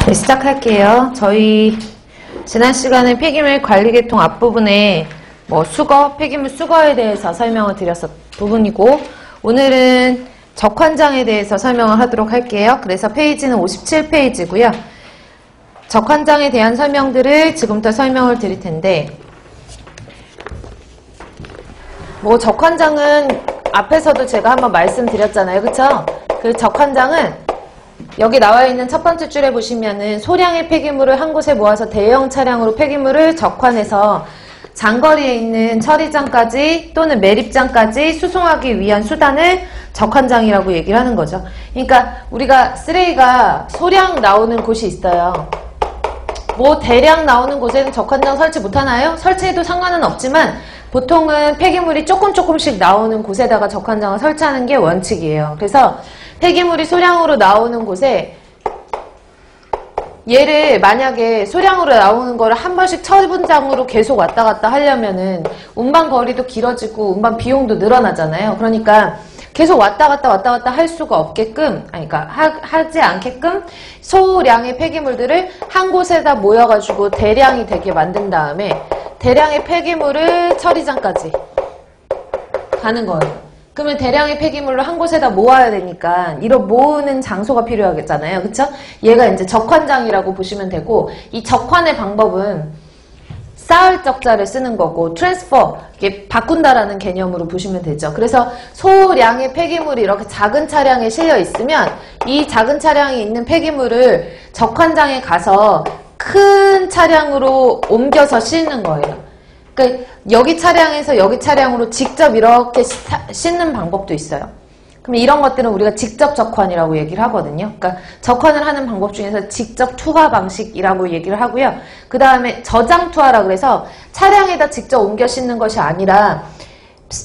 네, 시작할게요. 저희 지난 시간에 폐기물 관리 계통 앞부분에 폐기물 수거에 대해서 설명을 드렸었 부분이고, 오늘은 적환장에 대해서 설명을 하도록 할게요. 그래서 페이지는 57페이지고요. 적환장에 대한 설명들을 지금부터 설명을 드릴 텐데, 적환장은 앞에서도 제가 한번 말씀드렸잖아요. 그쵸? 그 적환장은 여기 나와 있는 첫 번째 줄에 보시면은 소량의 폐기물을 한 곳에 모아서 대형 차량으로 폐기물을 적환해서 장거리에 있는 처리장까지 또는 매립장까지 수송하기 위한 수단을 적환장이라고 얘기를 하는 거죠. 그러니까 우리가 쓰레기가 소량 나오는 곳이 있어요. 대량 나오는 곳에는 적환장 설치 못하나요? 설치해도 상관은 없지만 보통은 폐기물이 조금씩 나오는 곳에다가 적환장을 설치하는 게 원칙이에요. 그래서 폐기물이 소량으로 나오는 곳에 얘를 만약에 소량으로 나오는 거를 한 번씩 처분장으로 계속 왔다 갔다 하려면은 운반 거리도 길어지고 운반 비용도 늘어나잖아요. 그러니까 계속 왔다 갔다 할 수가 없게끔, 하지 않게끔 소량의 폐기물들을 한 곳에다 모여가지고 대량이 되게 만든 다음에 대량의 폐기물을 처리장까지 가는 거예요. 그러면 대량의 폐기물로 한 곳에다 모아야 되니까 이런 모으는 장소가 필요하겠잖아요. 그쵸? 얘가 이제 적환장이라고 보시면 되고, 이 적환의 방법은 쌓을 적자를 쓰는 거고 트랜스퍼, 이게 바꾼다라는 개념으로 보시면 되죠. 그래서 소량의 폐기물이 이렇게 작은 차량에 실려 있으면 이 작은 차량에 있는 폐기물을 적환장에 가서 큰 차량으로 옮겨서 싣는 거예요. 그러니까 여기 차량에서 여기 차량으로 직접 이렇게 싣는 방법도 있어요. 그럼 이런 것들은 우리가 직접 적환이라고 얘기를 하거든요. 그러니까 적환을 하는 방법 중에서 직접 투하 방식이라고 얘기를 하고요. 그 다음에 저장 투하라 그래서 차량에다 직접 옮겨 싣는 것이 아니라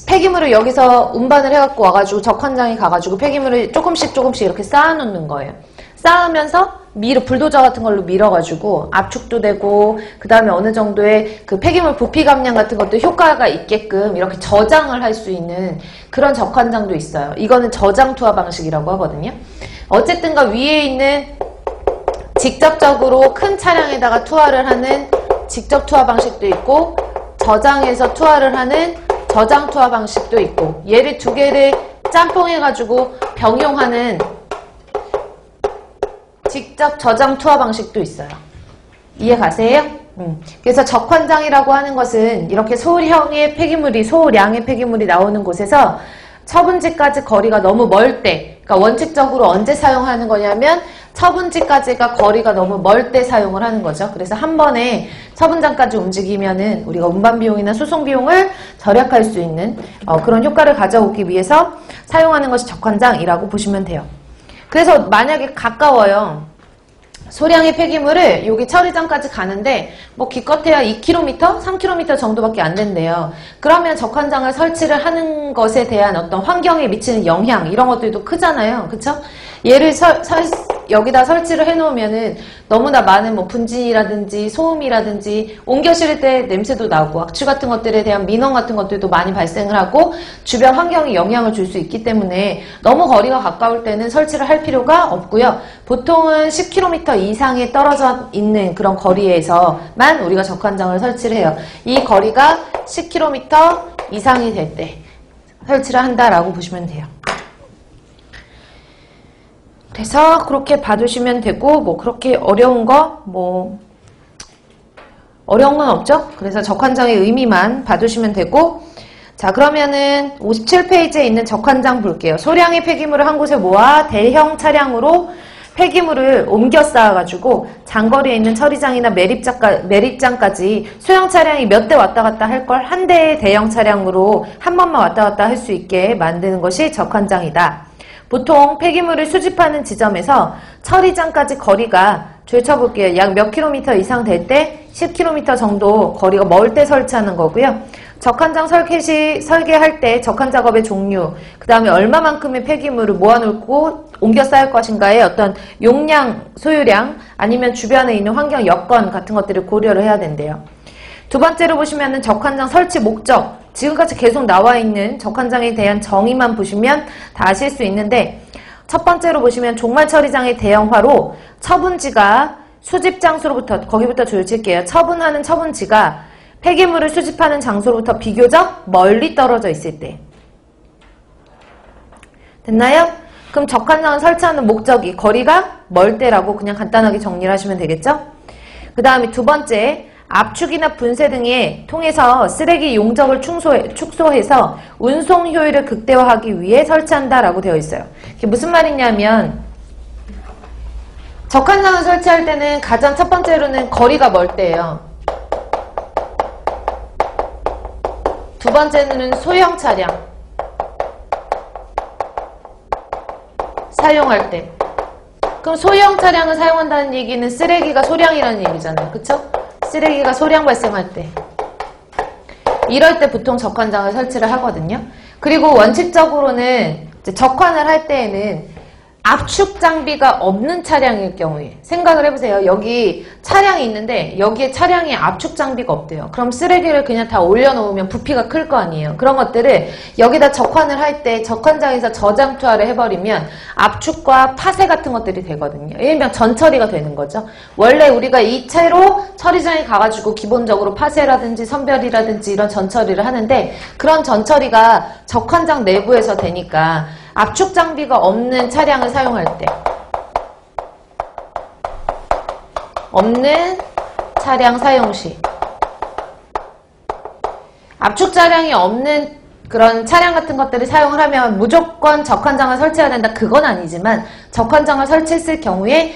폐기물을 여기서 운반을 해갖고 와가지고 적환장에 가가지고 폐기물을 조금씩 이렇게 쌓아놓는 거예요. 쌓으면서 불도저 같은 걸로 밀어가지고 압축도 되고, 그 다음에 어느 정도의 그 폐기물 부피 감량 같은 것도 효과가 있게끔 이렇게 저장을 할 수 있는 그런 적환장도 있어요. 이거는 저장 투하 방식이라고 하거든요. 어쨌든가 위에 있는 직접적으로 큰 차량에다가 투하를 하는 직접 투하 방식도 있고, 저장해서 투하를 하는 저장 투하 방식도 있고, 얘를 두 개를 짬뽕해가지고 병용하는 직접 저장 투하 방식도 있어요. 이해 가세요? 그래서 적환장이라고 하는 것은 이렇게 소량의 폐기물이 나오는 곳에서 처분지까지 거리가 너무 멀 때, 그러니까 원칙적으로 언제 사용하는 거냐면 처분지까지가 거리가 너무 멀 때 사용을 하는 거죠. 그래서 한 번에 처분장까지 움직이면은 우리가 운반 비용이나 수송 비용을 절약할 수 있는 그런 효과를 가져오기 위해서 사용하는 것이 적환장이라고 보시면 돼요. 그래서 만약에 가까워요. 소량의 폐기물을 여기 처리장까지 가는데 기껏해야 2km, 3km 정도밖에 안 된대요. 그러면 적환장을 설치를 하는 것에 대한 어떤 환경에 미치는 영향, 이런 것들도 크잖아요. 그쵸? 얘를 여기다 설치를 해놓으면은 너무나 많은 분진이라든지 소음이라든지 옮겨 실을 때 냄새도 나고 악취 같은 것들에 대한 민원 같은 것들도 많이 발생을 하고 주변 환경에 영향을 줄 수 있기 때문에 너무 거리가 가까울 때는 설치를 할 필요가 없고요. 보통은 10km 이상에 떨어져 있는 그런 거리에서만 우리가 적환장을 설치를 해요. 이 거리가 10km 이상이 될 때 설치를 한다라고 보시면 돼요. 그래서 그렇게 봐주시면 되고, 그렇게 어려운 건 없죠? 그래서 적환장의 의미만 봐주시면 되고, 자, 그러면은 57페이지에 있는 적환장 볼게요. 소량의 폐기물을 한 곳에 모아 대형 차량으로 폐기물을 옮겨 쌓아가지고 장거리에 있는 처리장이나 매립장까지 소형 차량이 몇 대 왔다 갔다 할 걸 한 대의 대형 차량으로 한 번만 왔다 갔다 할 수 있게 만드는 것이 적환장이다. 보통 폐기물을 수집하는 지점에서 처리장까지 거리가 줄쳐볼게요. 약 몇 킬로미터 이상 될 때 10km 정도 거리가 멀 때 설치하는 거고요. 적환장 설계할 때 적환 작업의 종류, 그 다음에 얼마만큼의 폐기물을 모아놓고 옮겨 쌓을 것인가의 어떤 용량, 소유량, 아니면 주변에 있는 환경 여건 같은 것들을 고려를 해야 된대요. 두 번째로 보시면은 적환장 설치 목적, 지금까지 계속 나와 있는 적환장에 대한 정의만 보시면 다 아실 수 있는데, 첫 번째로 보시면 종말 처리장의 대형화로 처분지가 수집 장소로부터, 거기부터 줄칠게요. 처분하는 처분지가 폐기물을 수집하는 장소로부터 비교적 멀리 떨어져 있을 때. 됐나요? 그럼 적한장을 설치하는 목적이 거리가 멀 때라고 그냥 간단하게 정리를 하시면 되겠죠? 그 다음에 두 번째, 압축이나 분쇄 등에 통해서 쓰레기 용적을 축소해서 운송 효율을 극대화하기 위해 설치한다라고 되어 있어요. 이게 무슨 말이냐면 적한장을 설치할 때는 가장 첫 번째로는 거리가 멀 때예요. 두 번째는 소형 차량 사용할 때. 그럼 소형 차량을 사용한다는 얘기는 쓰레기가 소량이라는 얘기잖아요. 그쵸? 쓰레기가 소량 발생할 때. 이럴 때 보통 적환장을 설치를 하거든요. 그리고 원칙적으로는 이제 적환을 할 때에는 압축 장비가 없는 차량일 경우에 생각을 해보세요. 여기 차량이 있는데 여기에 차량에 압축 장비가 없대요. 그럼 쓰레기를 그냥 다 올려놓으면 부피가 클 거 아니에요. 그런 것들을 여기다 적환을 할 때 적환장에서 저장 투하를 해버리면 압축과 파쇄 같은 것들이 되거든요. 일명 전처리가 되는 거죠. 원래 우리가 이 채로 처리장에 가가지고 기본적으로 파쇄라든지 선별이라든지 이런 전처리를 하는데 그런 전처리가 적환장 내부에서 되니까 압축 장비가 없는 차량을 사용할 때 없는 차량 사용 시 압축 차량이 없는 그런 차량 같은 것들을 사용을 하면 무조건 적환장을 설치해야 된다. 그건 아니지만 적환장을 설치했을 경우에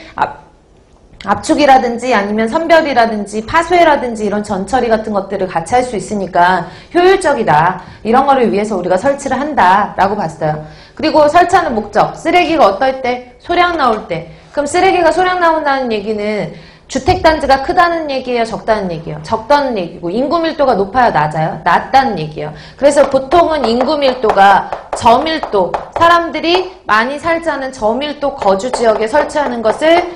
압축이라든지 아니면 선별이라든지 파쇄라든지 이런 전처리 같은 것들을 같이 할 수 있으니까 효율적이다. 이런 거를 위해서 우리가 설치를 한다라고 봤어요. 그리고 설치하는 목적, 쓰레기가 어떨 때? 소량 나올 때. 그럼 쓰레기가 소량 나온다는 얘기는 주택단지가 크다는 얘기예요? 적다는 얘기예요? 적다는 얘기고 인구 밀도가 높아요? 낮아요? 낮다는 얘기예요. 그래서 보통은 인구 밀도가 저밀도, 사람들이 많이 살지 않은 저밀도 거주 지역에 설치하는 것을